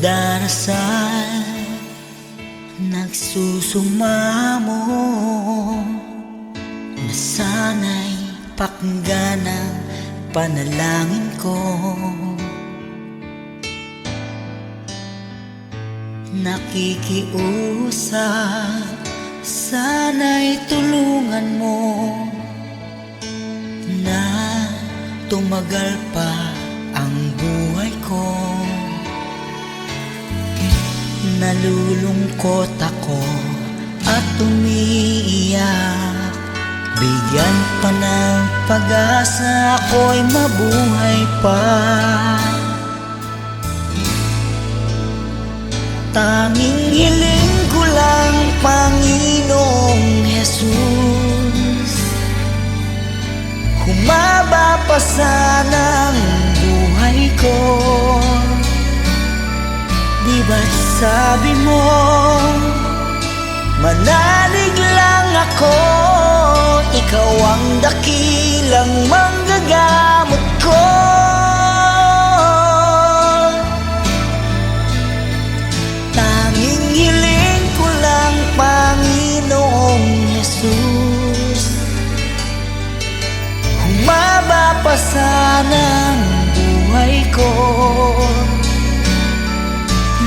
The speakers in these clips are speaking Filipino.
darasal, nagsusumamo na sana'y pakinggan ang panalangin ko. Nakikiusap, sana'y tulungan mo na tumagal pa ang buhay ko. Nalulungkot ako at umiiyak, bigyan pa ng pag-asa, ako'y mabuhay pa. Tanging hiling ko lang, Panginoong Jesus, humaba pa sana ang buhay ko. Di ba't sabi mo, manalig lang ako, ikaw ang dakilang manggagamot ko. Tanging hiling ko lang, Panginoong Jesus, humaba pa sana ang buhay ko.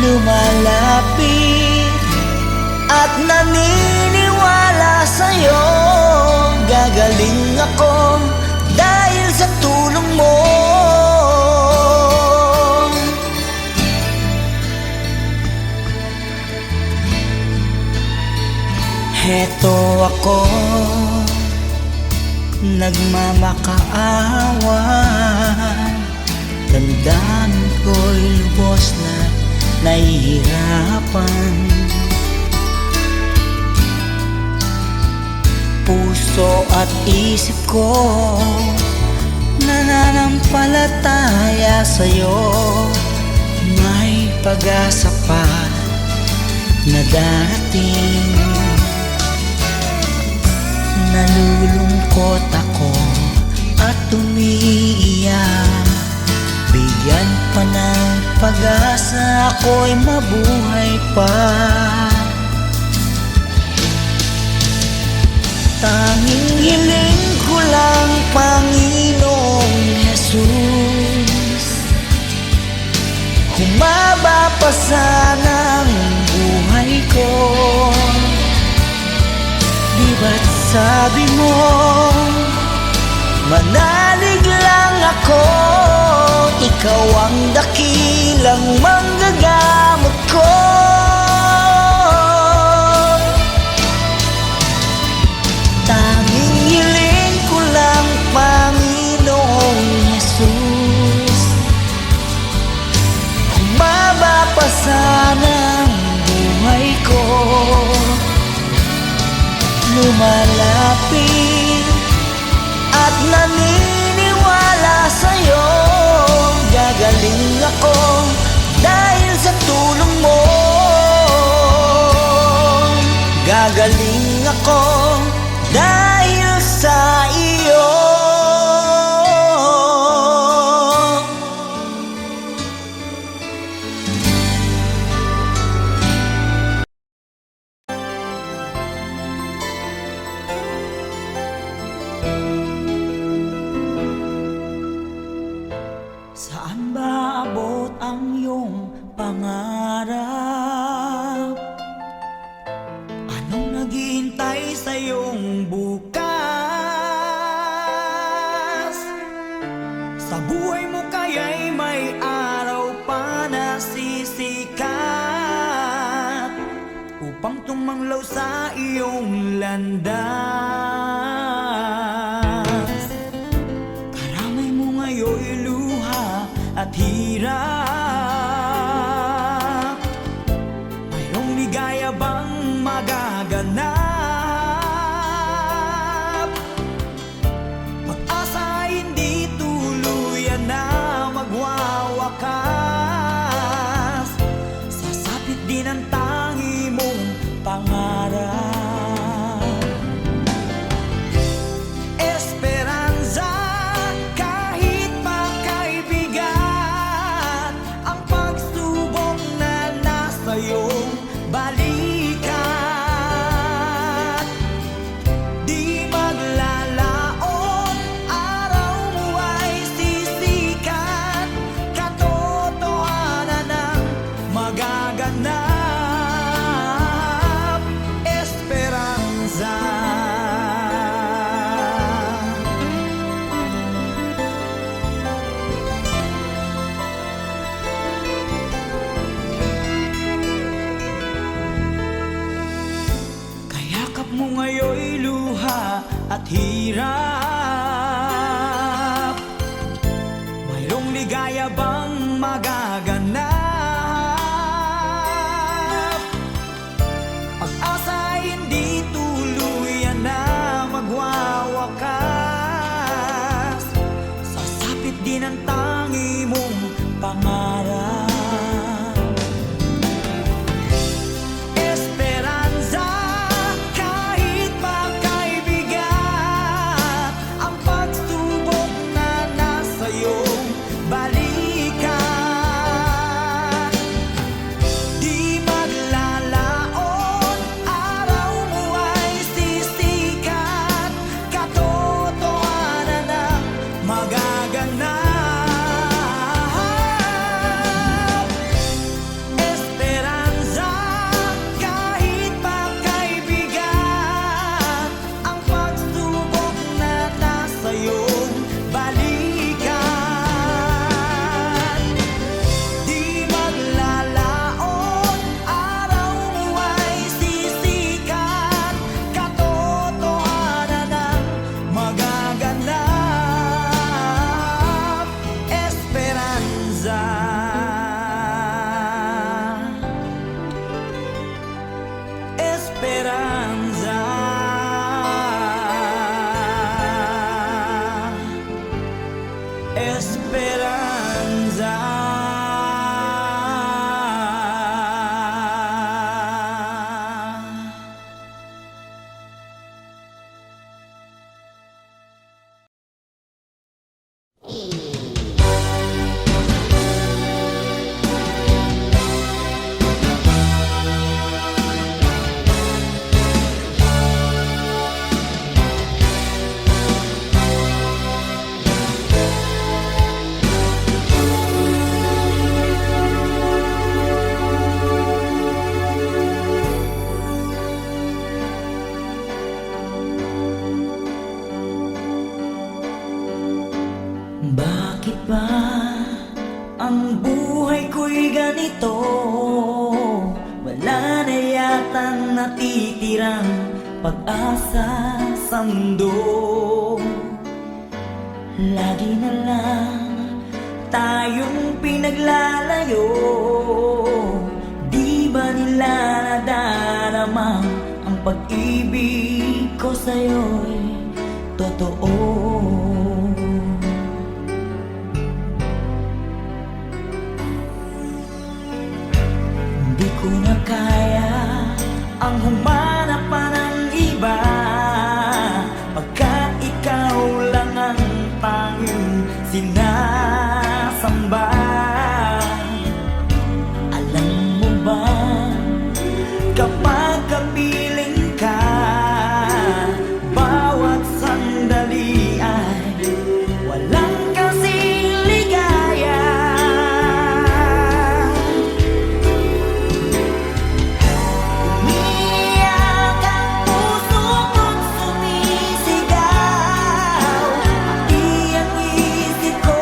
Lumalapit at naniniwala sa'yo, gagaling ako dahil sa tulong mo. Heto ako, nagmamakaawa, damdamin ko'y lubos na nahihirapan. Puso at isip ko nananampalataya sa'yo, may pag-asa pa na darating. Nalulungkot ako at umiiyak, bigyan pa ng pag-asa, ako'y mabuhay pa. Tanging hiling ko lang, Panginoong Jesus, humaba pa sana ang buhay ko. Di ba't sabi mo, manalig lang ako, ikaw ang dakilang manggagamot ko. Tanging hiling ko lang, Panginoong Jesus, humaba pa sana ang buhay ko. Lumalapit at naniniwala sa'yo, gagaling ako dahil sa tulong mo. Gagaling ako dahil sa iyo. Saan ba abot ang iyong pangarap? Anong naghihintay sa iyong bukas? Sa buhay mo kaya'y may araw pa na sisikat upang tumanglaw sa iyong landas. Karamay mo ngayon'y luha at hirap, mayroong ligaya bang magaganap? Pag-asa hindi tuluyan na magwawakas, sasapit din ang tangi mong pangarap. Esperanza kahit pa kaibigan, hirap. Mayroong ligaya bang magaganap? Pag-asa hindi tuluyan na magwawakas. Sasapit din ang tangi mong pangarap. Esperanza, kahit magkaibigan, ang pagsubok na nasa iyong balikan. Di maglalaon, araw mo ay sisikat, katotohanan ang magaganap. Esperanza, kahit magkaibigan, ang pagsubok na nasa iyong balikan. Di maglalaon, araw mo ay sisikat, katotohanan ang magaganap. Esperanza. Esperanza. Esperanza. Bakit ba ang buhay ko'y ganito? Wala na yatang natitirang pag-asa sa mundo. Lagi na lang tayong pinaglalayo. Di ba nila nadarama ang pag-ibig ko sa'yo'y totoo? Di ko na kaya ang humanap pa ng iba, pagka ikaw lang ang tanging sinasamba. Alam mo ba, kapag kapiling ka, bawat sandali ay walang kasing ligaya. Umiyak ang puso ko't sumisigaw, pati ang isip ko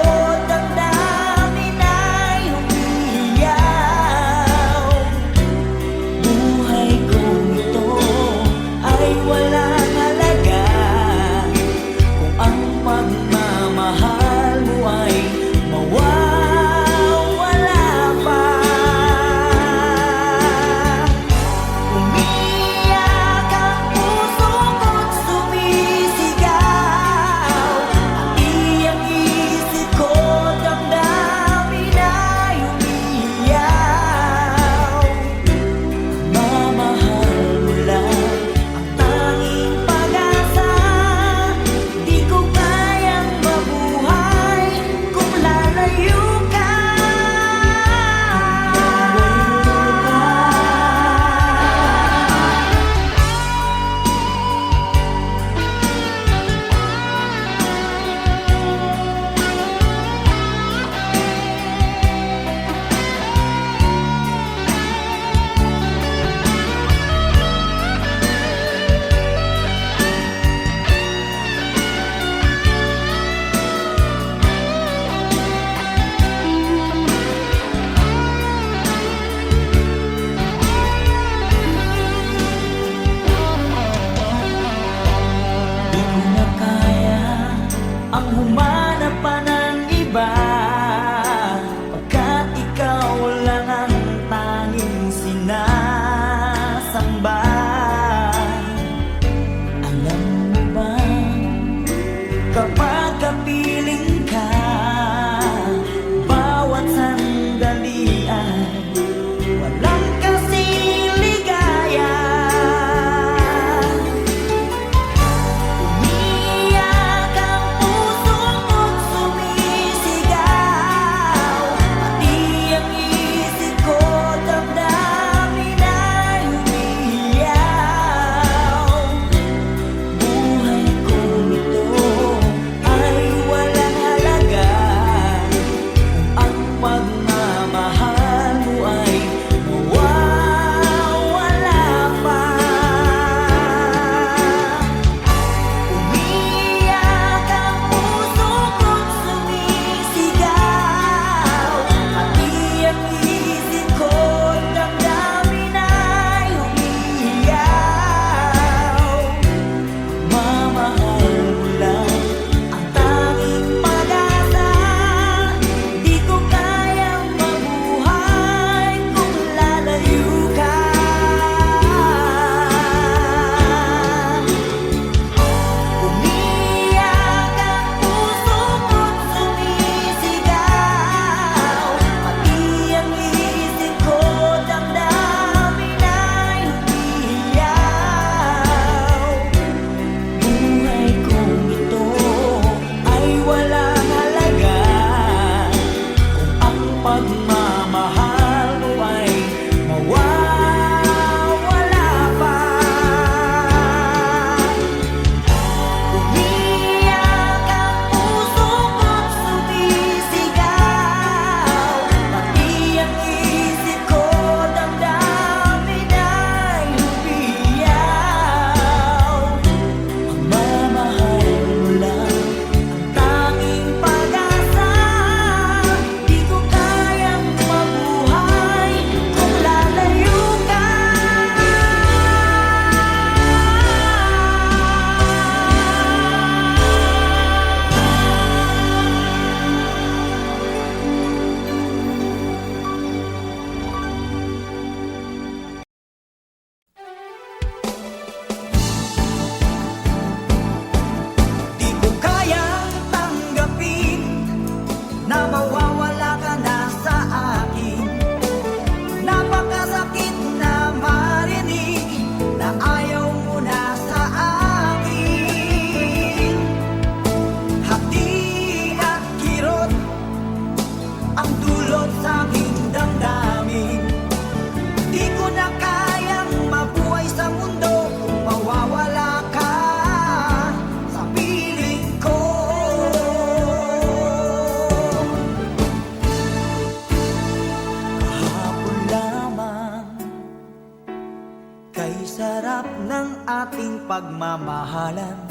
pagmamahalan.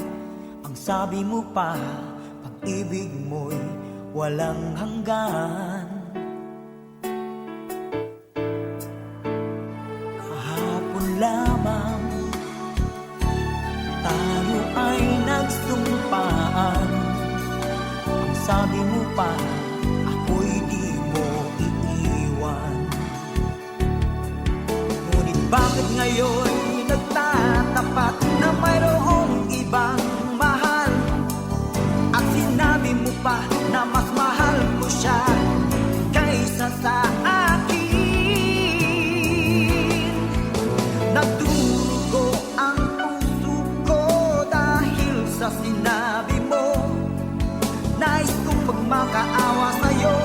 Ang sabi mo pa, pag-ibig mo'y walang hanggan. Kahapon lamang tayo ay nagsumpaan. Ang sabi mo pa, ako'y di mo iiwan. Ngunit bakit ngayon nagtatapat na mayroong ibang mahal? At sinabi mo pa na mas mahal mo siya kaysa sa akin. Nagdurugo ang puso ko dahil sa sinabi mo. Nais kong magmakaawa sa'yo,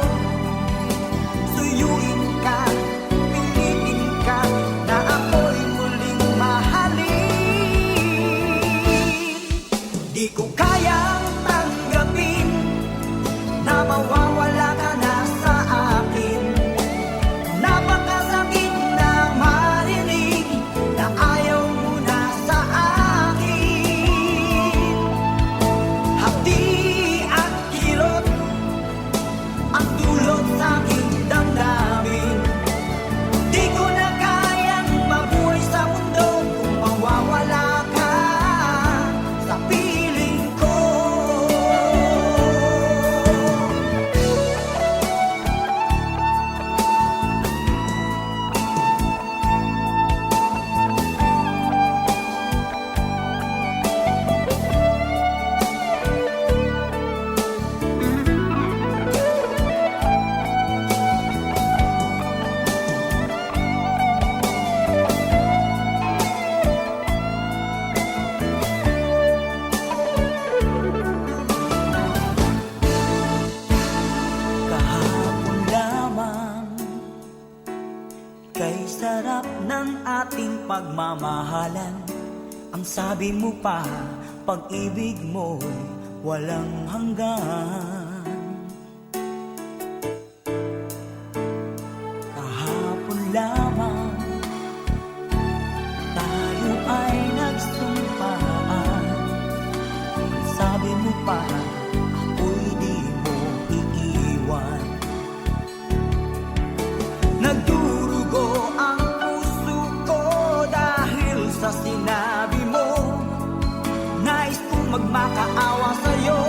suyuin ka, pilitin ka na ako'y muling mahalin. Di ko kayang tanggapin na mawawala ka na sa akin. Napakasakit na marinig na ayaw mo na sa akin. Hapdi at kirot ang dulot sa aking damdamin. Di ko na kayang mabuhay sa mundo kung mawawala ka sa piling ko. Kahapon lamang, kay sarap ng ating pagmamahalan. Ang sabi mo pa, pag-ibig mo'y walang hanggan. Kahapon lamang tayo ay nagsumpaan. Ang sabi mo pa, ako'y di mo iiwan. Nagdurugo ang puso ko dahil sa sinabi mo. Nais kong magmakaawa sa'yo,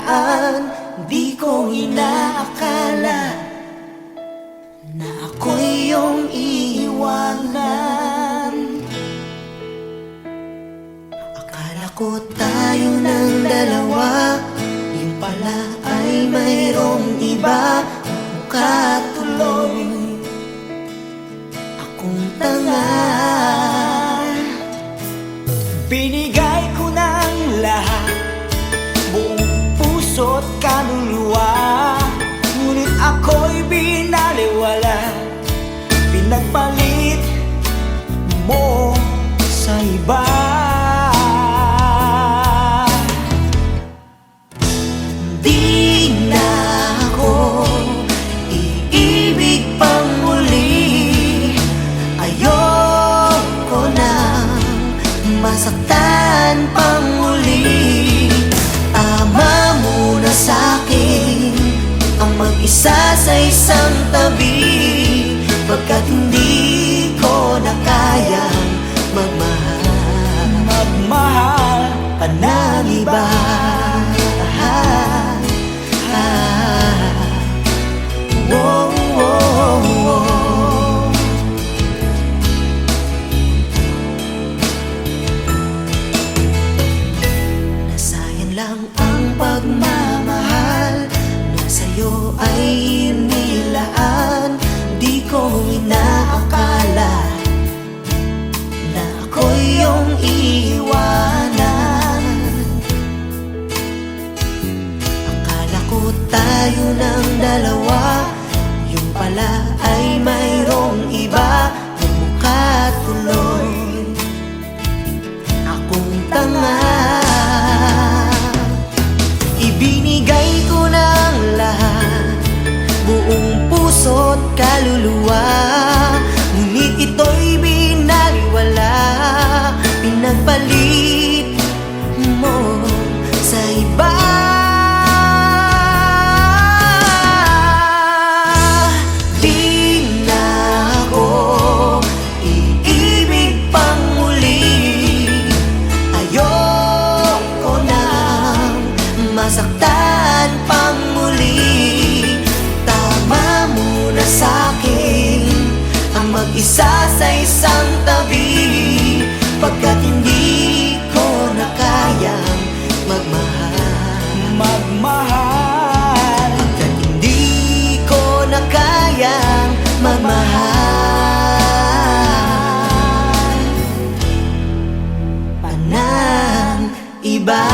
nakaraan, di ko inaakala na ako'y iyong iiwanan. Akala ko tayo ng dalawa, yung pala ay mayroong iba. Mukha tuloy akong tanga. Binigay ko ng lahat, buong puso't kaluluwa, ngunit ako'y binaliwala. Pinagpalit mo sa iba. Di na ako iibig pang muli. Ayoko na masaktan pang muli. Tama muna sa'kin ang mag-isa sa isang tabi, pagkat hindi ko na kayang magmahal pa ng iba. Whoa, whoa, whoa. Nasayang lang ang pagmamahal na sa'yo ay inilaan. Di ko inaakala na ako'y iyong iiwanan. Akala ko tayo ng dalawa, yung pala ay mayroong iba. Mukha tuloy akong tanga. Ibinigay ko ng lahat, buong puso't kaluluwa, ngunit ito'y binaliwala. Pinagpalit mo sa iba. Di na ako iibig pang muli. Ayoko nang masaktan pang muli. Tama muna sa'kin ang mag-isa sa isang tabi, pagkat hindi ko na kayang magmahal. Pagkat hindi ko na kayang magmahal pa ng iba.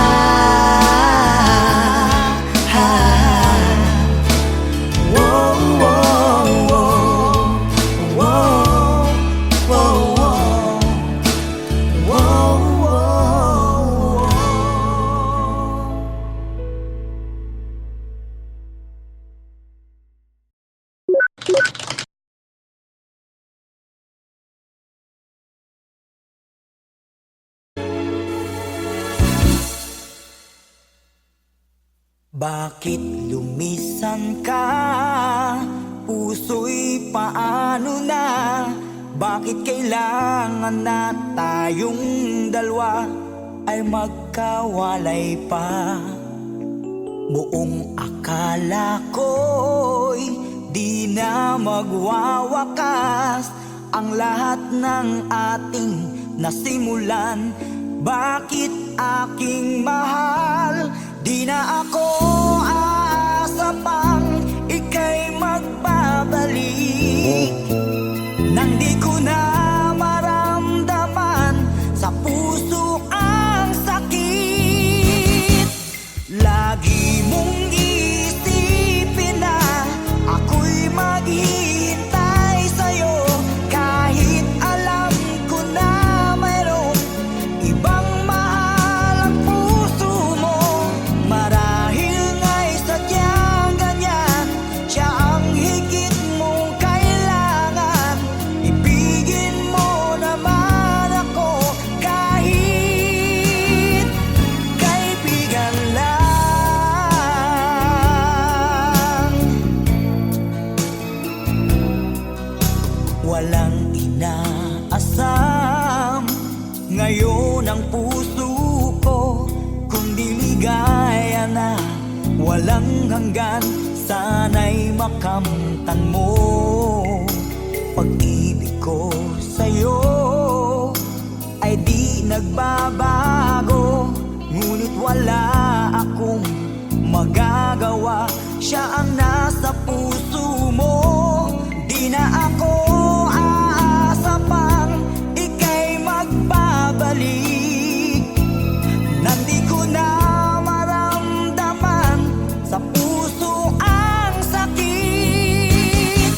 Bakit lumisan ka? Puso'y paano na? Bakit kailangan na tayong dalawa ay magkawalay pa? Buong akala ko'y di na magwawakas ang lahat ng ating nasimulan. Bakit aking mahal? Di na ako aasa pang ika'y magbabalik, nang di ko na maramdaman sa puso ang sakit. Lagi mong isipin na ako'y maghihintay sa'yo, kahit alam ko na mayroong ibang mahal ang puso mo. Marahil nga'y sadyang ganyan, siya ang higit mong kailangan. Ibigin mo naman ako kahit kaibigan lang. walang hanggan, sana'y makamtan mo. Pag-ibig ko sa'yo ay di nagbabago, ngunit wala akong magagawa. Siya ang nasa puso mo. Di na ako aasa pang ika'y magbabalik. Nandi ko na maramdaman sa puso ang sakit.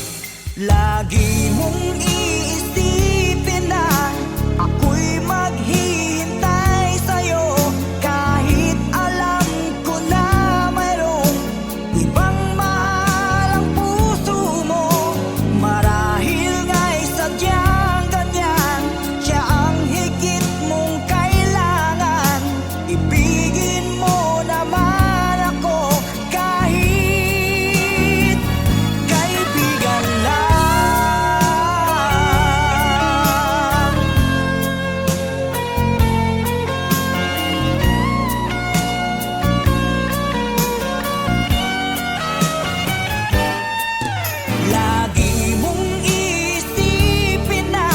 Lagi mong iisipin na ako'y maghihintay sa'yo, kahit alam ko na mayroong ibang mahal ang puso mo. Marahil nga'y sadyang ganyan, siya ang higit mong kailangan. Ibigin mo naman ako kahit kaibigan lang. Lagi mong iisipin na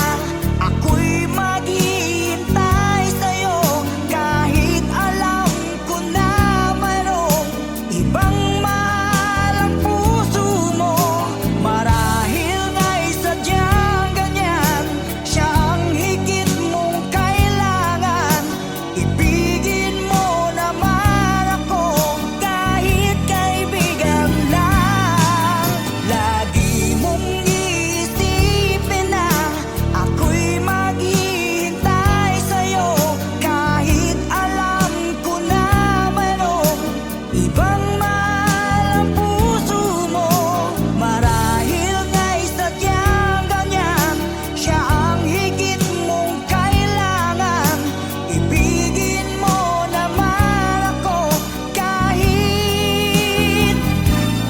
ako'y maghihintay sa'yo, kahit alam ko na mayroong ibang mahal ang puso mo. Marahil nga'y sadyang ganyan, siya ang higit mong kailangan. Ibigin mo naman ako kahit kaibigan lang. Lagi mong iisipin na ako'y maghihintay sa'yo, kahit alam ko na mayroong ibang mahal ang puso mo. Marahil nga'y sadyang ganyan, siya ang higit mong kailangan. Ibigin mo naman ako kahit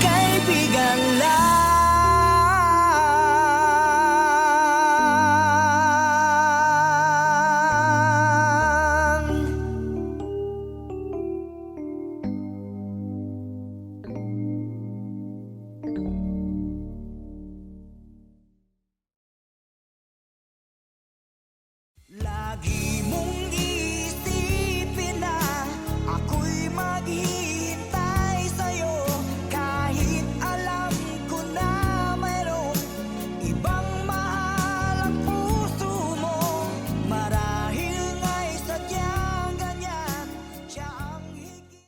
kaibigan lang. Lagi mong iisipin na ako'y maghihintay sa'yo, kahit alam ko na mayroong ibang mahal ang puso mo. Marahil nga'y sadyang ganyan, siya ang higit.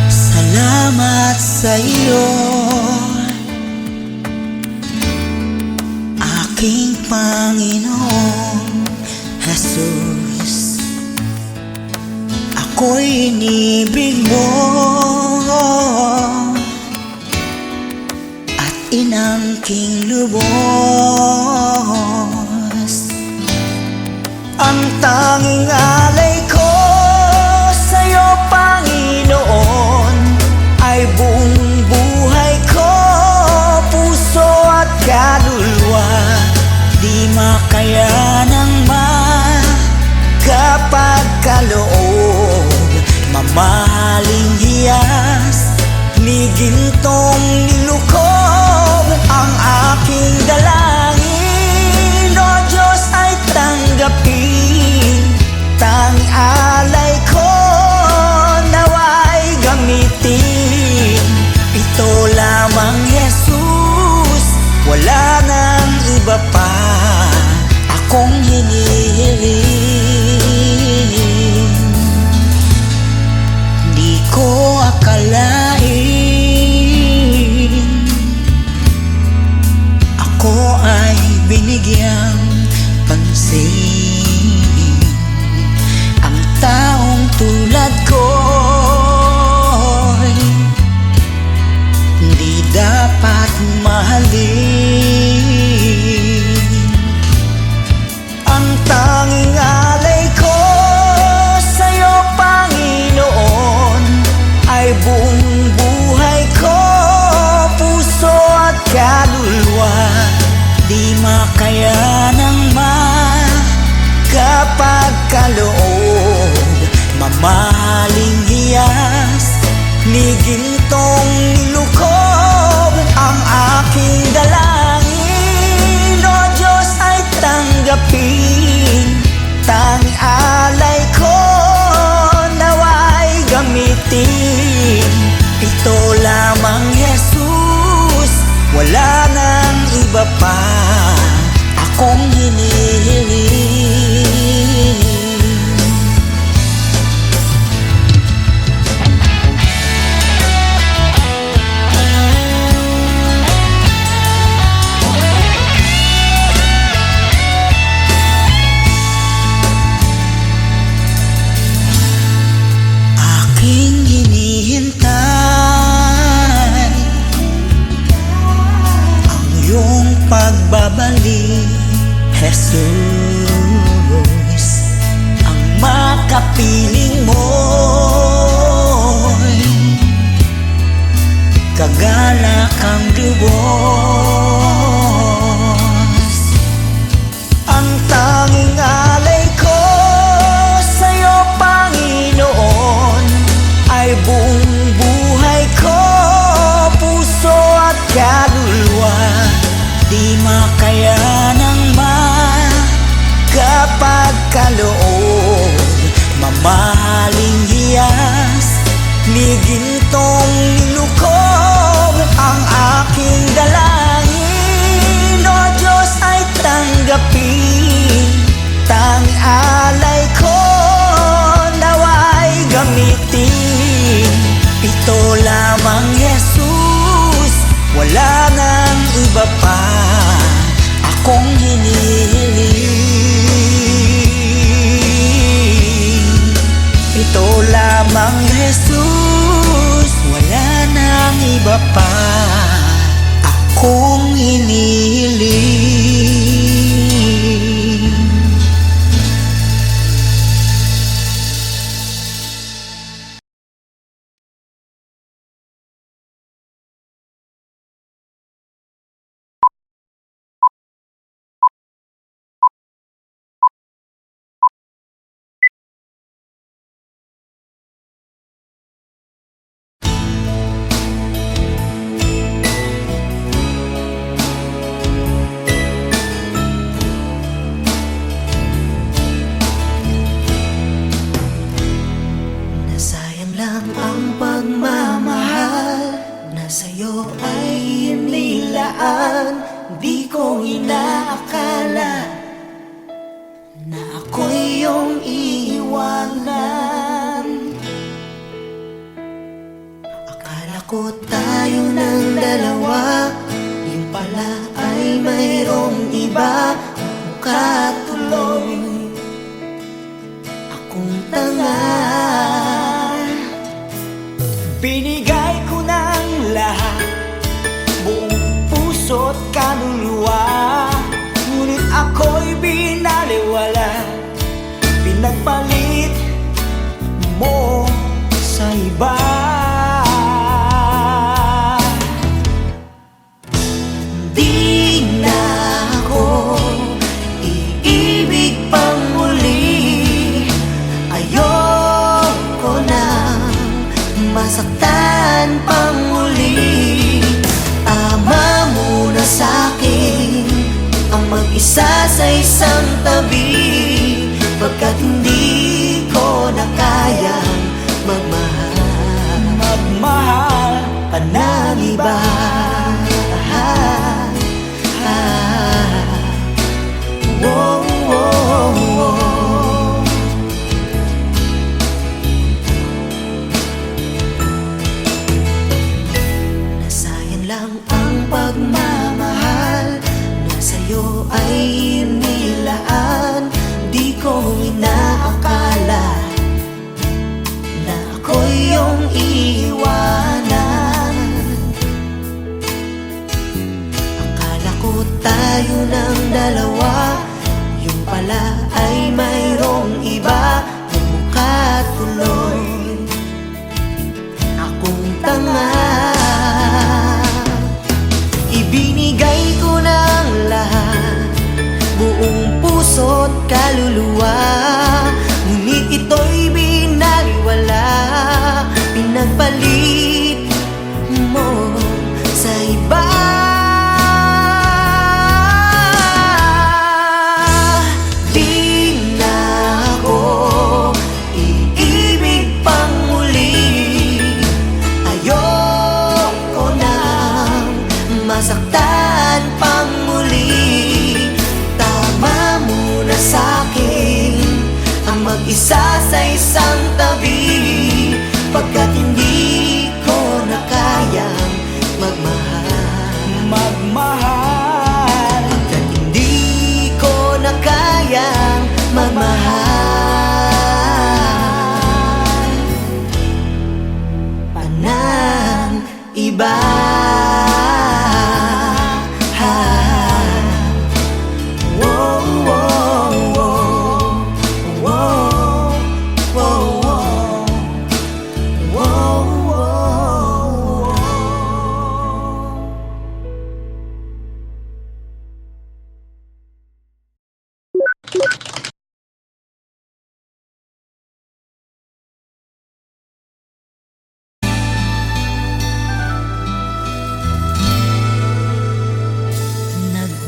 Salamat sa iyo, aking Panginoong Jesus. Ako'y inibig mo at inangking lubos. Ang tanging alay ko sa'yo, Panginoon, ay buong buhay ko, puso at kaluluwa. Di makayanang magkapagkaloob, mamahaling hiyas ni gintong nilukob. Ang aking dalangin, O Diyos, ay tanggapin. Tanging alay ko nawa'y gamitin. Ito lamang, Jesus, wala nang iba pa akong hinihiling. Di ko akalain ako ay binigyang pansin. Ang taong tulad ko'y di dapat mahalin. Ang tanging alay ko sa'yo, Panginoon, ay buong buhay ko. iba pa akong hinihiling. Aking hinihintay ang iyong pagbabalik, Jesus. Ang makapiling mo'y kagalakang lubos. Ang tanging alay ko sa'yo, Panginoon, ay buong buhay ko, puso at kaluluwa. Di makayanang makapagkaloob, mamahaling hiyas, ni gintong nilukob. Ang aking dalangin, O Diyos, ay tanggapin. Tanging alay ko nawa'y gamitin. Ito lamang, Jesus, wala nang iba pa akong hinihiling. Ito lamang, Jesus, wala nang iba pa akong hinihiling. Nasayang lang ang pagmamahal na sa'yo ay inilaan. Di ko inaakala na ako'y iyong iiwanan. Akala ko tayo ng dalawa, yung pala ay mayroong iba. Mukha tuloy akong tanga. Binigay ko ng lahat, buong puso't kaluluwa, ngunit ako'y binaliwala. Pinagpalit mo sa iba. Di na ako iibig pang muli. Ayoko na masaktan pang muli. Tama muna sa'kin ang mag-isa sa isang tabi, pagkat hindi ko na kayang magmahal pa ng iba. Whoa, whoa, whoa. Nasayang lang ang pagmamahal na sa'yo ay inilaan. Di ko inaakala na ako'y iyong iiwanan. Akala ko tayo ng dalawa, yung pala ay mayroong iba. Mukha tuloy akong tanga. Ibinigay ko ng lahat, buong puso't kaluluwa, ngunit ito'y binaliwala. Pinagpalit mo sa iba. Di na ako iibig pang muli. Ayoko nang masaktan pang muli.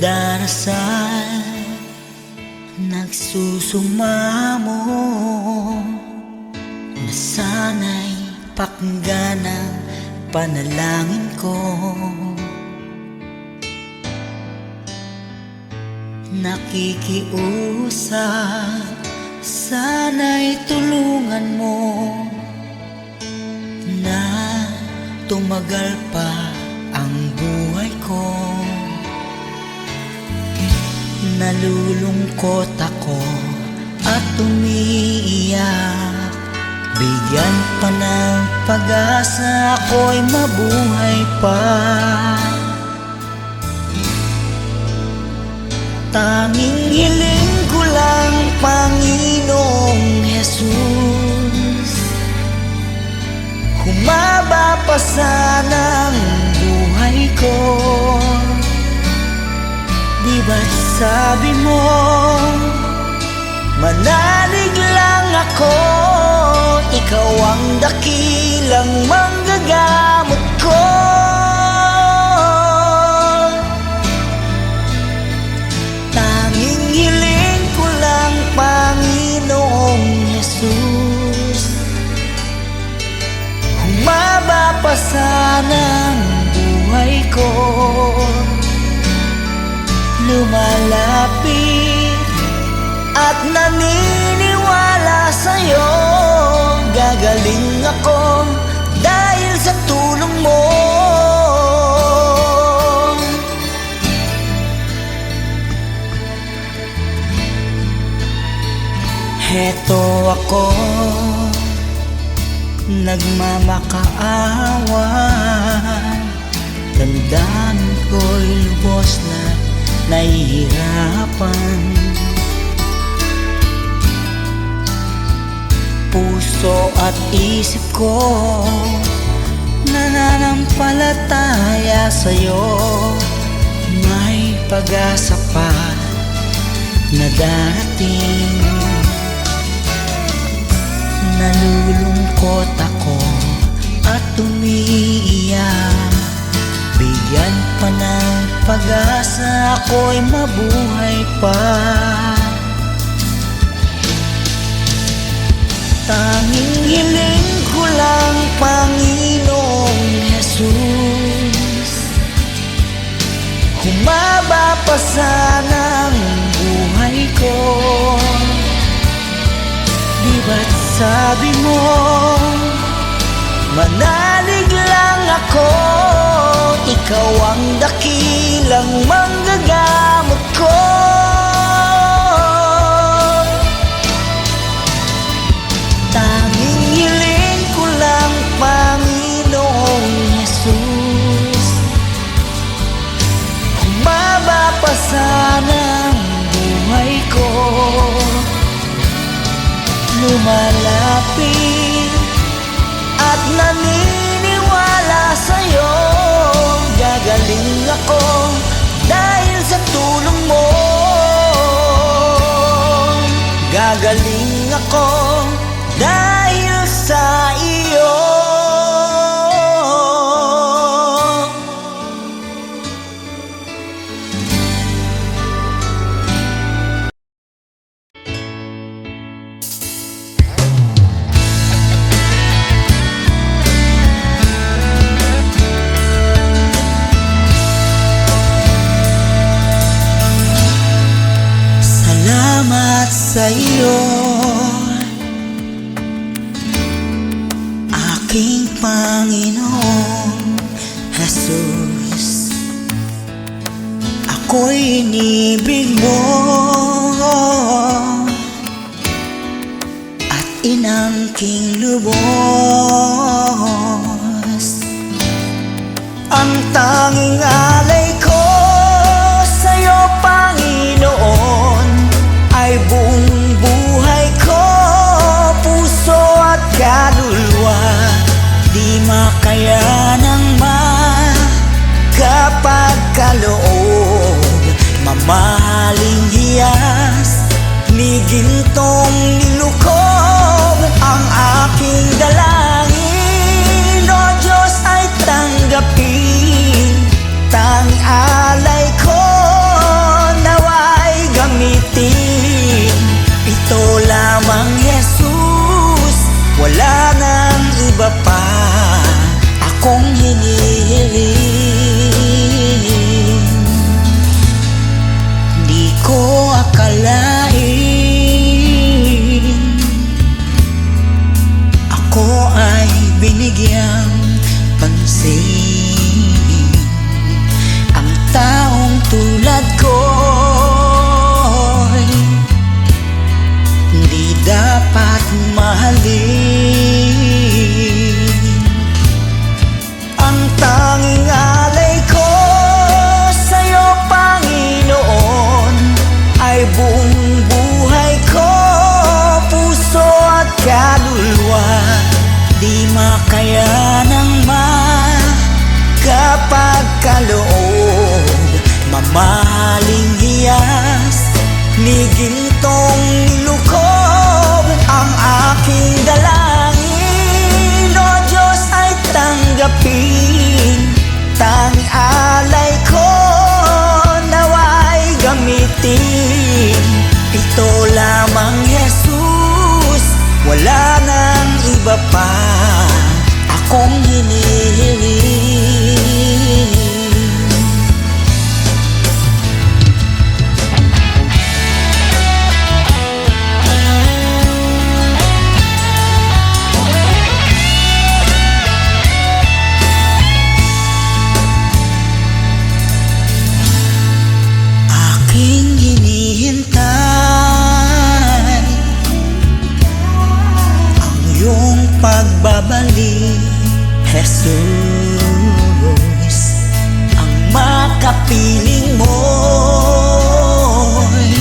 Nagdarasal, nagsusumamo, na sana'y pakinggan ang panalangin ko. Nakikiusap, sana'y tulungan mo na tumagal pa ang buhay ko. Nalulungkot ako at umiiyak, bigyan pa ng pag-asa, ako'y mabuhay pa. Tanging hiling ko lang, Panginoong Jesus, humaba pa sana ang buhay ko. Di ba't sabi mo, manalig lang ako, ikaw ang dakilang manggagamot ko. Tanging hiling ko lang, Panginoong Jesus, humaba pa sana ang buhay ko. Lumalapit at naniniwala sa'yo, gagaling ako dahil sa tulong mo. Heto ako, nagmamakaawa, damdamin ko'y lubos na nahihirapan. Puso at isip ko nananampalataya sa'yo, may pag-asa pa na darating. Nalulungkot ako at umiiyak, bigyan pa ng pag-asa, ako'y mabuhay pa. Tanging hiling ko lang, Panginoong Jesus, humaba pa sana ang buhay ko. Di ba't sabi mo, manalig lang ako, ikaw ang dakilang manggagamot ko. Tanging hiling ko lang, Panginoong Jesus, humaba pa sana ang buhay ko. Lumalapit at naniniwala sa'yo, gagaling ako dahil sa tulong mo. Gagaling ako dahil sa iyo. Salamat sa iyo, aking Panginoong Jesus. Ako'y inibig mo at inangking lubos. Ang tanging alay ko sa'yo, Panginoon, ay buong buhay ko, puso at kaluluwa. Di makayanang magkapagkaloob, mamahaling hiyas ni gintong nilukob. Ang aking dalangin, O Diyos, ay tanggapin. Tanging alay ko nawa'y gamitin. Ito lamang, Jesus, wala nang iba pa akong hinihiling. Di ko akalain ako ay binigyang pansin. Ang taong tulad ko'y di dapat mahalin. Ang tanging alay ko sa'yo, Panginoon, ay buong buhay ko, puso at kaluluwa. Di makayanang magkapagkaloob, mamahaling hiyas ni gintong nilukob. Ang aking dalangin, O Diyos, ay tanggapin. Tanging alay ko nawa'y gamitin. Ito lamang, Jesus, wala nang iba pa akong hinihiling. Aking hinihintay ang iyong pagbabalik, Jesus. Ang makapiling mo'y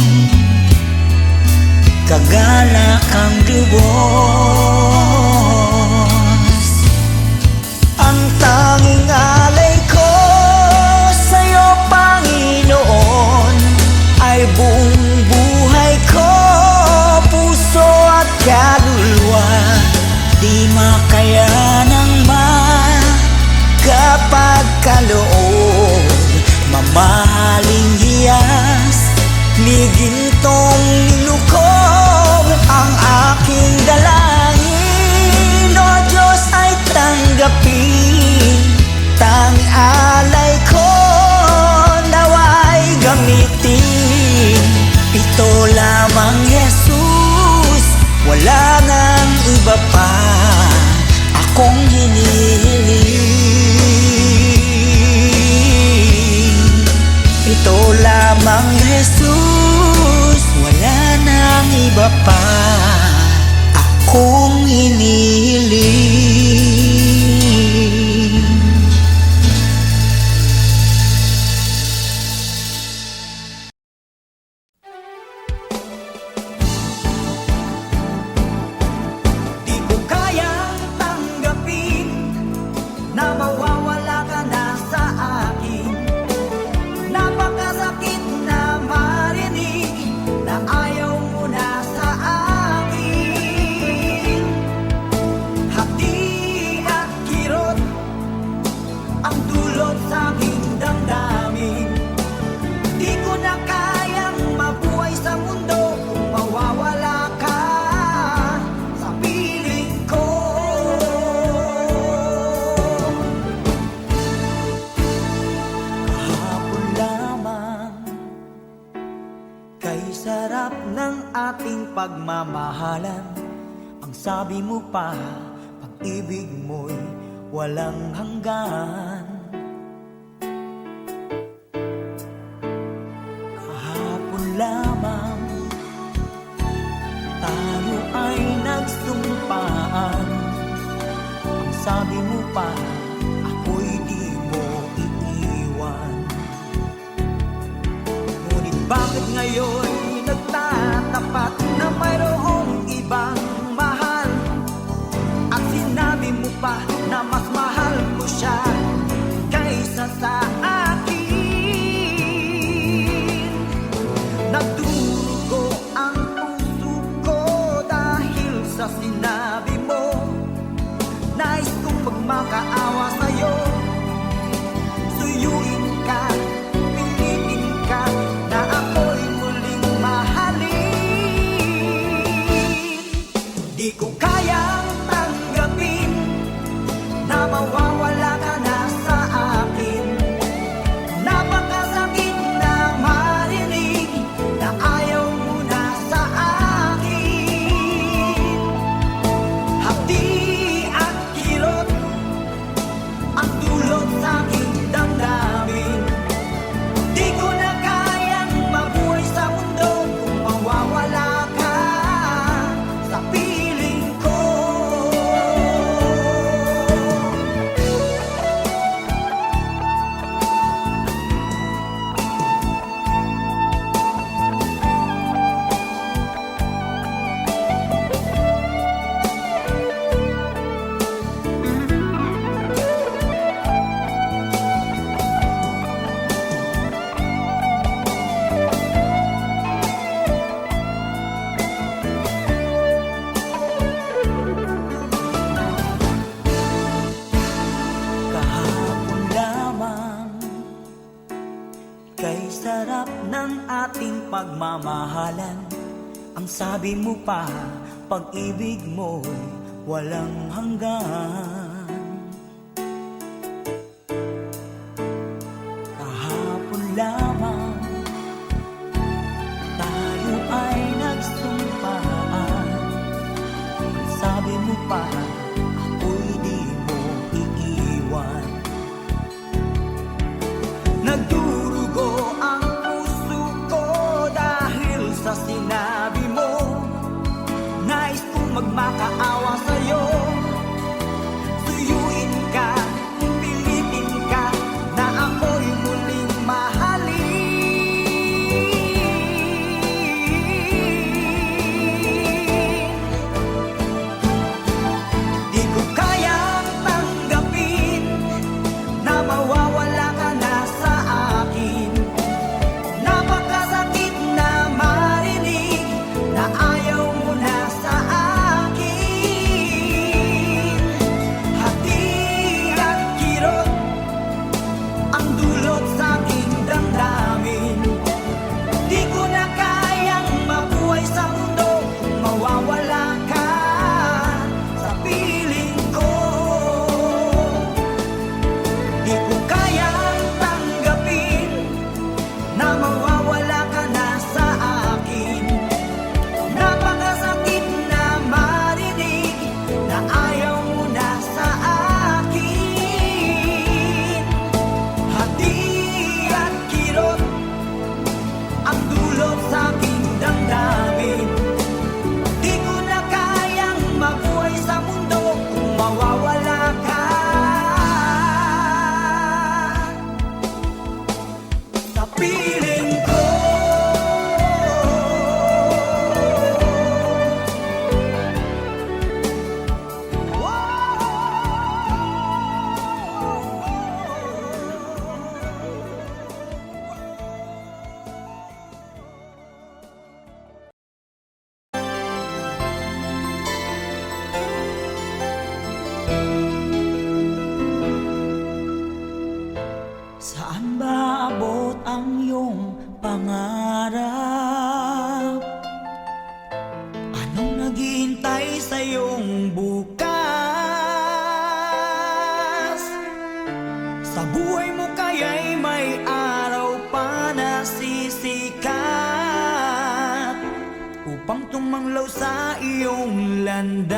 kagalakang lubos. Ang tanging alay ko sa'yo, Panginoon, ay buong buhay ko, puso at kaluluwa. Di makayanang magkapagkaloob, mamahaling hiyas ni gintong nilukob. Ang aking dalangin, O Diyos, ay tanggapin. Tanging alay ko nawa'y gamitin. Ito lamang, Jesus, wala nang iba pa akong hinihiling. Ito lamang, Jesus, wala nang iba pa akong hinihiling. Di ko kayang tanggapin na mawawala ka na sa akin. Napakasakit na marinig na ayaw mo na sa akin. Hati at kirot ang dulot sa aking damdamin. Di ko na kayang mabuhay sa mundo kung mawawala ka sa piling ko. Kahapon lamang, kay sarap ng ating pagmamahalan. Ang sabi mo pa, pag-ibig mo'y walang hanggan. Kahapon lamang, tayo ay nagsumpaan. Ang sabi mo pa, ako'y di mo ngayon nagtatapat na mayroong ibang mahal, at sinabi mo pa na mas mahal mo siya kaysa sa akin. Nagdurugo ang puso ko dahil sa sinabi mo. Nais kong magmakaawa sa'yo, suyuin ka, pilitin ka, na ako'y muling mahalin. Di ko kayang tanggapin na mawawala ka na sa akin. Napakasakit na marinig na ayaw mo na sa akin. Hapdi at kirot ang dulot sa aking damdamin. Di ko na kayang mabuhay sa mundo kung mawawala ka sa piling ko. Kahapon lamang, kay sarap ng ating pagmamahalan. Ang sabi mo pa, pag-ibig mo'y walang hanggan. Kahapon lamang, tayo ay nagsumpaan. Ang sabi mo pa, ako'y di mo iiwan. Nagdurugo ang puso ko dahil sa sinabi mo. Nais kong magmakaawa sa'yo, suyuin ka, pilitin ka, na ako'y muling mahalin. Di ko kayang tanggapin na mawawala ka na sa akin. Napakasakit na marinig na ayaw mo na sa akin. Hati at kirot ang dulot sa aking damdamin. Di ko na kayang mabuhay sa mundo kung mawawala ka sa piling ko. Di ko kayang tanggapin na mawawala ka na sa akin. Napakasakit na marinig na ayaw mo na sa akin. Hati at kirot ang dulot sa aking damdamin. Di ko na kayang mabuhay sa mundo kung mawawala ka sa piling ko. Saan ba abot ang iyong pangarap? Anong naghihintay sa iyong bukas? Sa buhay mo kaya'y may araw pa na sisikat upang tumanglaw sa iyong landas.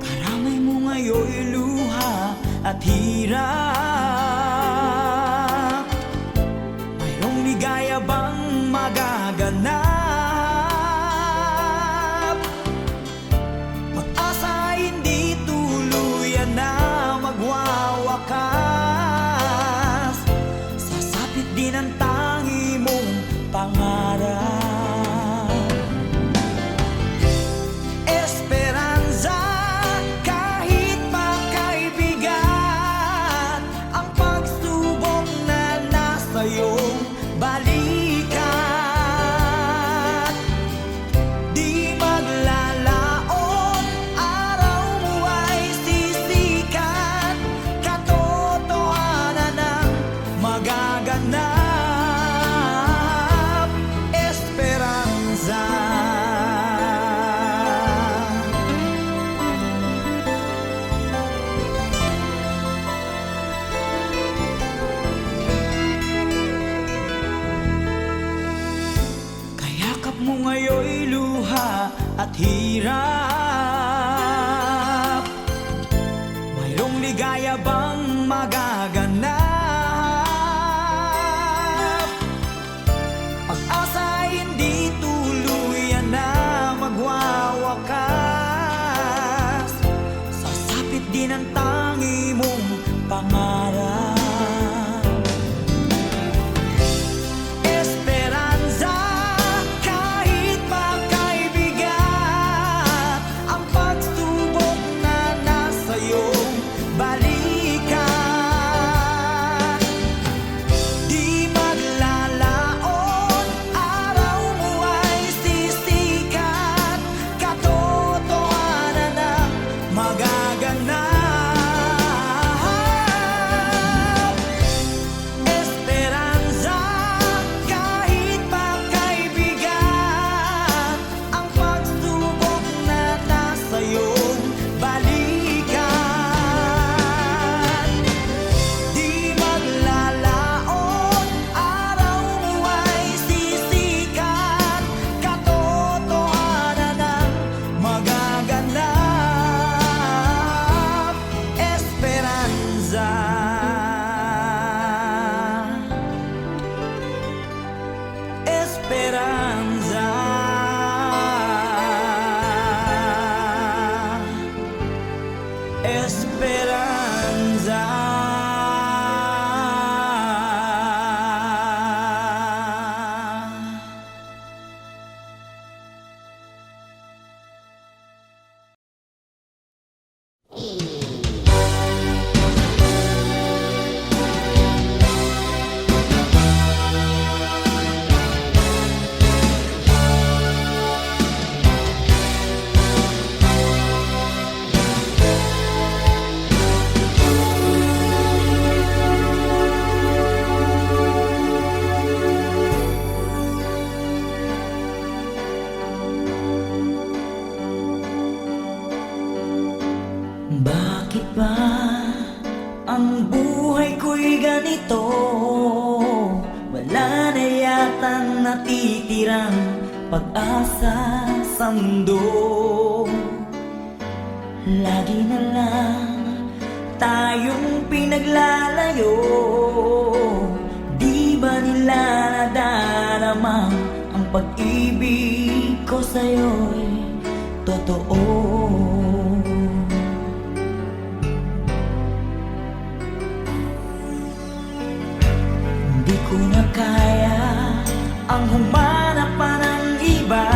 Karamay mo ngayon'y luha at hirap. Mayroong ligaya bang magaganap? Pag-asa ay hindi tuluyan na magwawakas. Sasapit hirap. Mayroong ligaya bang magaganap? Pag-asa hindi tuluyan na magwawakas. Sasapit din ang tangi mong pangarap. Esperanza, kahit makaibigan, ang pagsubok na nasa iyong balikan. Di maglalaon, araw mo ay sisikat, katotohanan ang magaganap. Esperanza, kahit makaibigan, ang pagsubok na nasa iyong balikan. Di maglalaon, araw mo ay sisikat, katotohanan ang magaganap. Esperanza. Esperanza. Esperanza. Bakit ba ang buhay ko'y ganito? Wala na yatang natitirang pag-asa sa mundo. Lagi na lang tayong pinaglalayo. Di ba nila nadarama ang pag-ibig ko sa'yo'y totoo? Di ko na kaya ang humanap pa ng iba,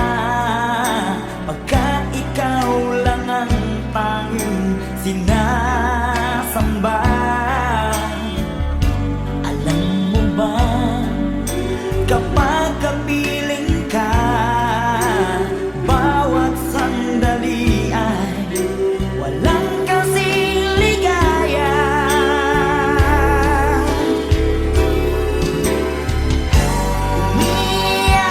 pagka ikaw lang ang tanging sinasamba. Alam mo ba, kapag kapiling ka, bawat sandali ay walang kasing ligaya. Umiiyak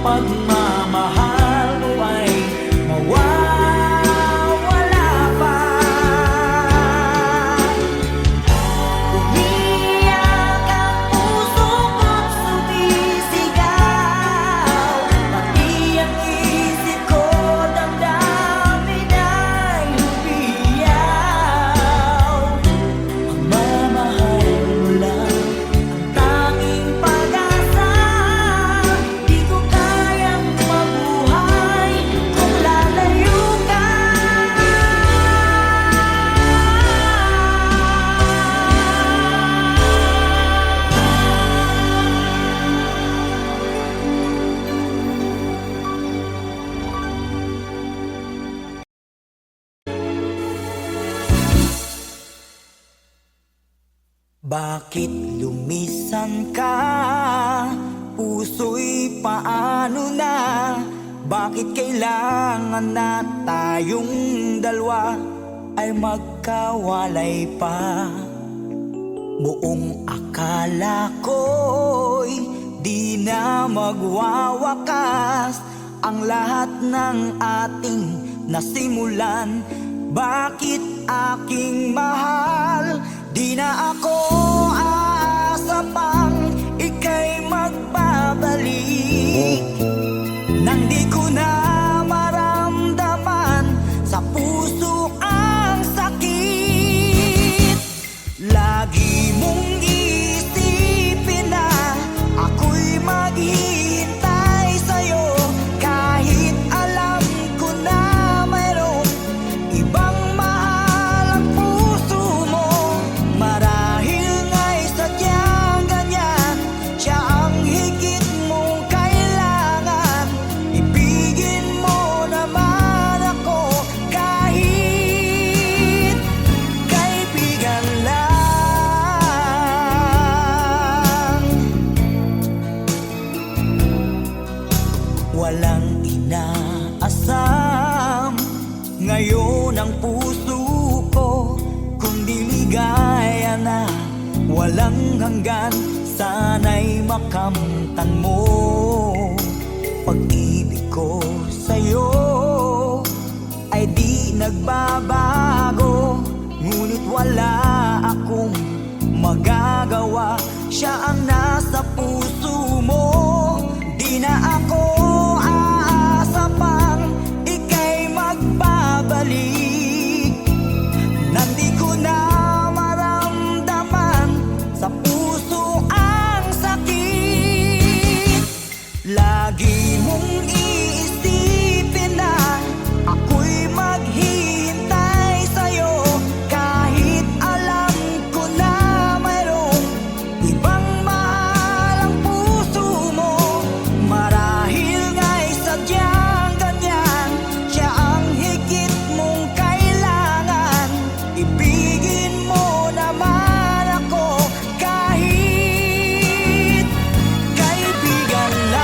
pagmamahal mo ay mawawala pa. Umiyak ang puso ko't sumisigaw, pati ang isip ko damdamin ay lumiyaw. Pagmamahal mo lang ang tanging pag-asa, di ko kayang mabuhay kung lalayo ka. Bakit lumisan ka? Puso'y paano na? Bakit kailangan na tayong dalawa ay magkawalay pa? Buong akala ko'y di na magwawakas ang lahat ng ating nasimulan. Bakit aking mahal, di na ako aasa pang ika'y magbabalik, nang di ko na maramdaman sa puso ang sakit. Lagi mong isipin na ako'y maghihintay sa'yo, kahit alam ko na mayroong ibang mahal ang puso mo. Marahil nga'y sadyang ganyan, siya ang higit mong kailangan. Ibigin mo naman ako kahit kaibigan lang. Walang inaasam ngayon ang puso ko, kundi ligaya na walang hanggan. Sana'y makamtan mo pag-ibig ko sa'yo ay di nagbabago, ngunit wala akong magagawa. Siya ang nasa puso mo, di na ako aasa pang ika'y magbabalik, nandi ko na maramdaman sa puso ang sakit. Lagi mong iisipin na ako'y maghihintay sa'yo, kahit alam ko na mayroong ibang mahal ang puso mo. Marahil nga'y sadyang ganyan, siya ang higit mong kailangan. Ibigin mo naman ako kahit kaibigan lang.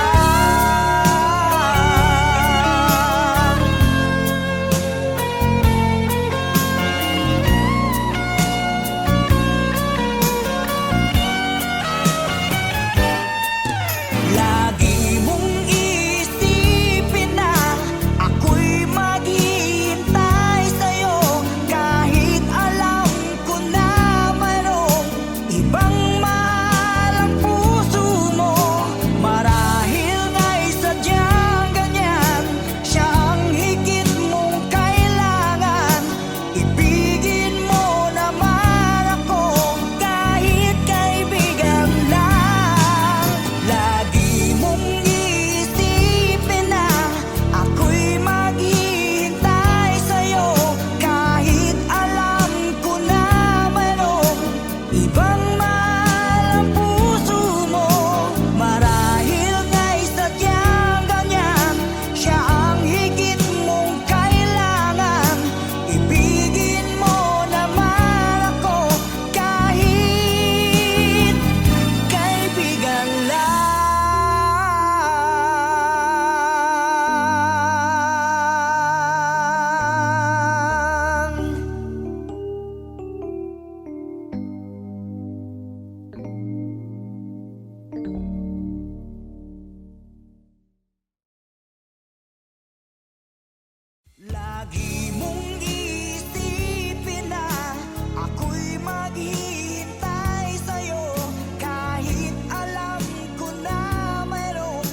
Lagi mong isipin na ako'y maghihintay sa'yo, kahit alam ko na mayroong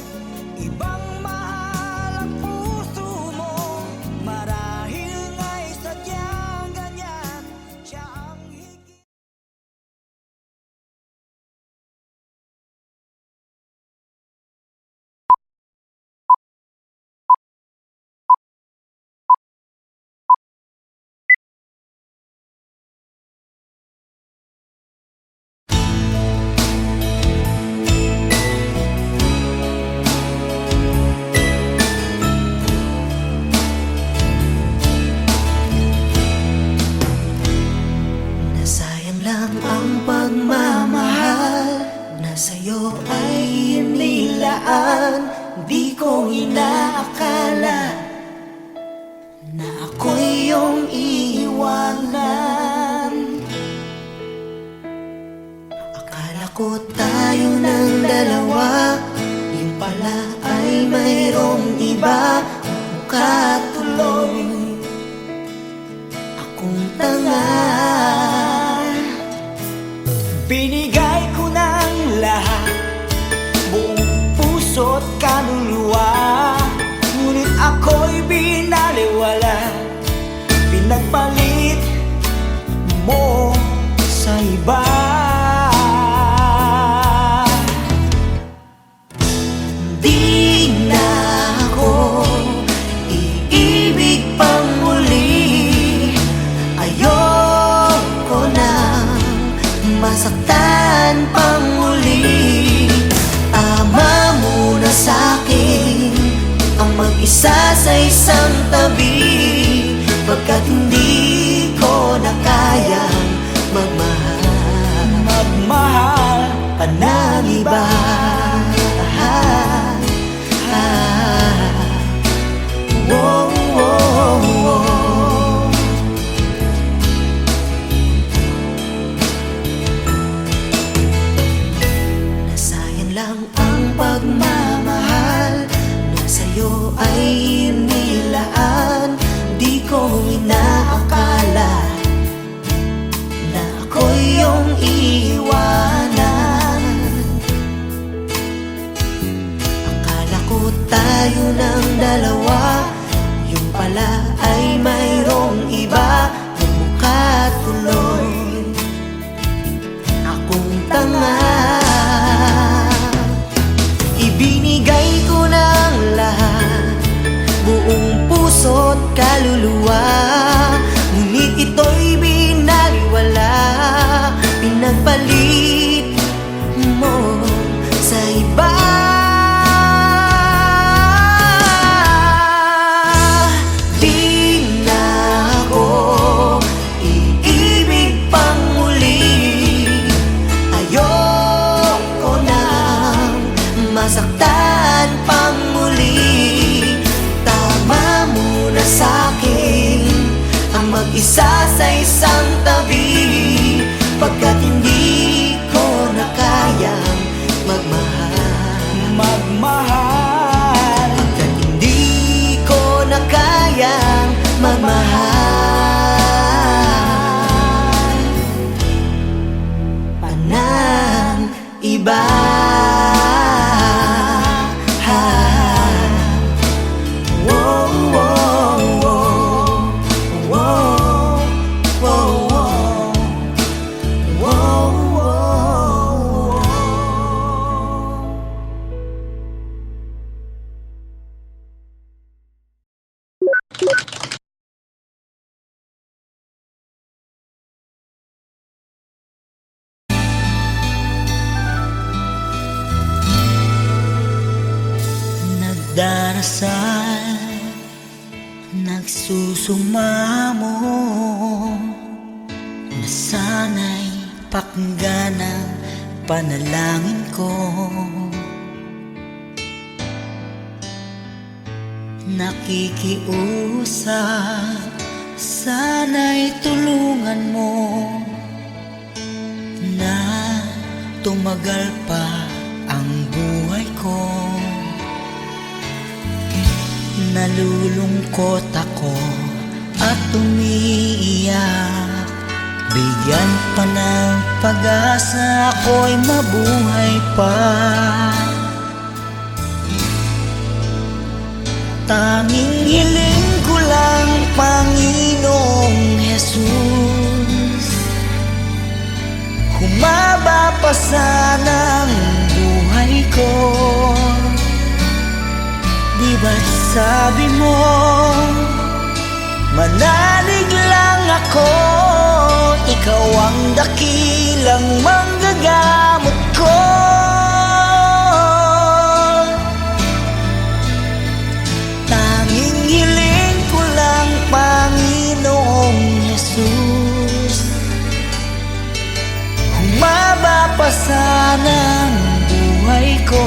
ibang mahal ang puso mo. Marahil nga'y sadyang ganyan siya ang higit. Nasayang lang ang pagmamahal na sa'yo ay inilaan. Di ko inaakala na ako'y iyong iiwanan. Akala ko tayo ng dalawa, yung pala ay mayroong iba. Mukha tuloy akong tanga. Binigay ko ng lahat, buong puso't kaluluwa, ngunit ako'y binaliwala. Pinagpalit mo sa iba. Di na ako iibig pang muli. Ayoko na masaktan pang muli. Tama muna sa'kin ang mag-isa sa isang tabi, pagkat hindi ko na kayang magmahal pa ng iba. Whoa, whoa, whoa. Nasayang lang ang pagmamahal na sa'yo ay inilaan. Di ko inaakala na ako'y iyong iiwanan. Akala ko tayo ng dalawa, yung pala ay mayroong iba. Yung mukha tuloy akong tanga. Ibinigay ko ng lahat, buong puso't kaluluwa, ngunit ito'y binaliwala. Pinagpalit mo sa iba. Di na ako iibig pang muli. Ayoko nang masaktan pang muli. Tama muna sa'kin ang mag-isa sa isang tabi, pagkat hindi ko na kayang magmahal. Pagkat hindi ko na kayang magmahal pa ng iba. Whoa, whoa, whoa. Whoa, whoa, whoa. Whoa, whoa, whoa. Nagdarasal, nagsusumamo, na sana'y pakinggan ang panalangin ko. Nakikiusap, sana'y tulungan mo na tumagal pa ang buhay ko. Nalulungkot ako at umiiyak. Bigyan pa ng pag-asa, ako'y mabuhay pa. Tanging hiling ko lang, Panginoong Jesus, humaba pa sana ang buhay ko. Di ba't sabi mo, manalig lang ako, ikaw ang dakilang manggagamot ko. Tanging hiling ko lang, Panginoong Jesus, humaba pa sana ang buhay ko.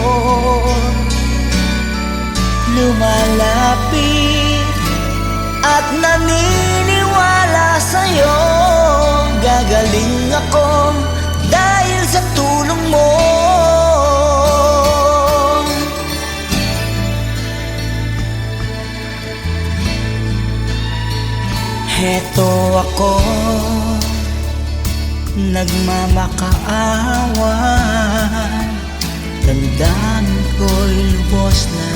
Lumalapit at naniniwala sa'yo, gagaling ako dahil sa tulong mo. Heto ako, nagmamakaawa, damdamin ko'y lubos na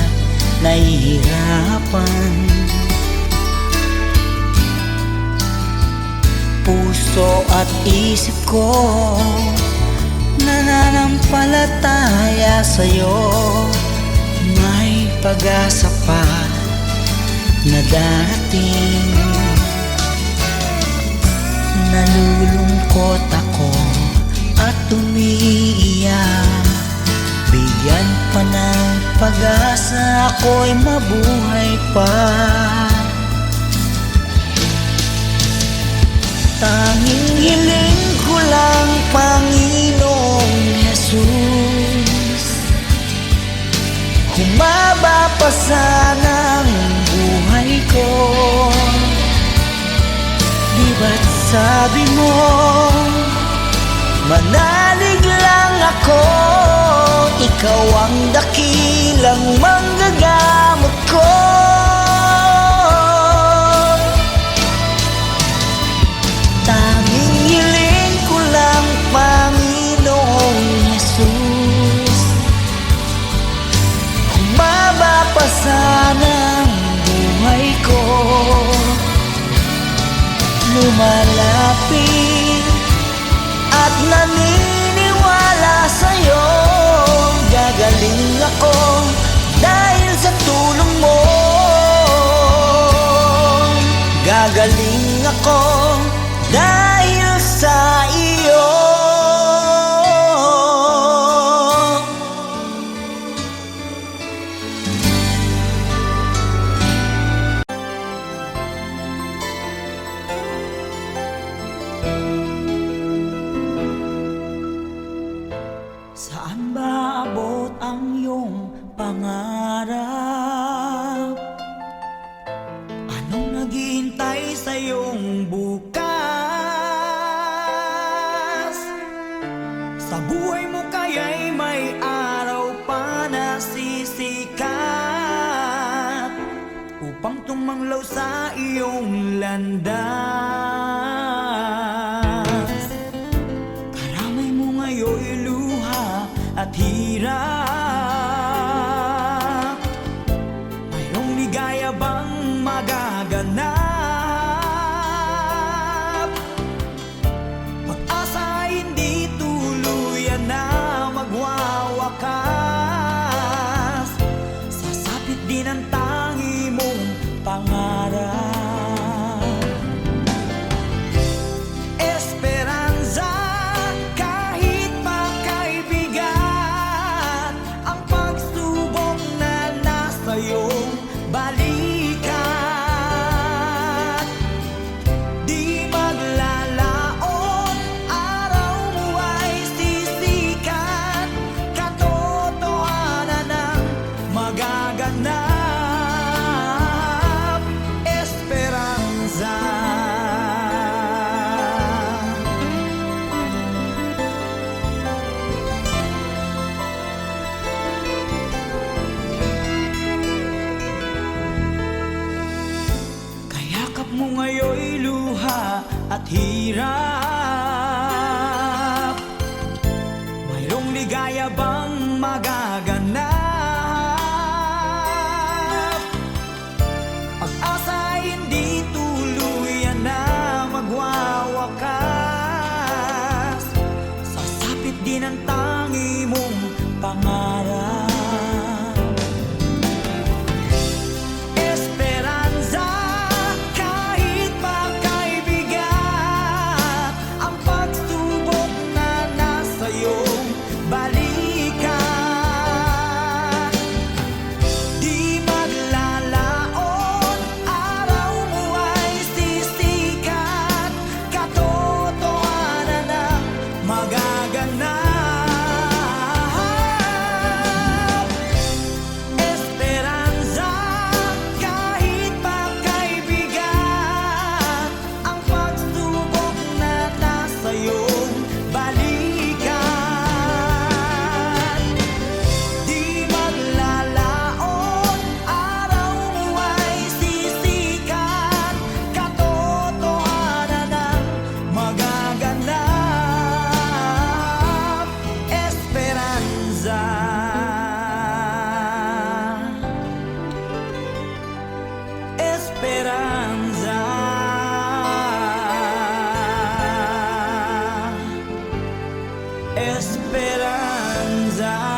nahihirapan. Puso at isip ko nananampalataya sa'yo, may pag-asa pa na darating. Nalulungkot ako at umiiyak, bigyan pa ng pag-asa, ako'y mabuhay pa. Tanging hiling ko lang, Panginoong Jesus, humaba pa sana ang buhay ko. Di ba't sabi mo, manalig lang ako, ikaw ang dakilang manggagamot ko. Tanging hiling ko lang, Panginoong Jesus, humaba pa sana ang buhay ko. Lumalapit at naniniwala sa'yo, gagaling ako dahil sa tulong mo. Gagaling ako dahil sa iyo. Saan ba abot ang iyong pangarap? Anong naghihintay sa iyong bukas? Sa buhay mo kaya'y may araw pa na sisikat upang tumanglaw sa iyong landas. Karamay mo ngayon'y luha at hirap, mayroong ligaya bang magaganap? Pag-asa hindi tuluyan na magwawakas, sasapit din ang tangi mong pangarap. Esperanza, kahit makaibigan, ang pagsubok na nasa iyong balikat. Di maglalaon, araw mo ay sisikat, katotohanan ang magaganap. Esperanza. at hirap. Mayroong ligaya bang magaganap? Pag-asa ay hindi tuluyan na magwawakas. Sasapit din ang tangi mong pangarap. Esperanza, kahit pa kaibigan, ang pagsubok na nasa iyong balikan. Di maglalaon, araw mo ay sisikat, katotohanan ang magaganap. Esperanza, kahit pa kaibigan, ang pagsubok na nasa iyong balikan. Di maglalaon, araw mo ay sisikat, katotohanan ang magaganap. Esperanza, Esperanza, Esperanza.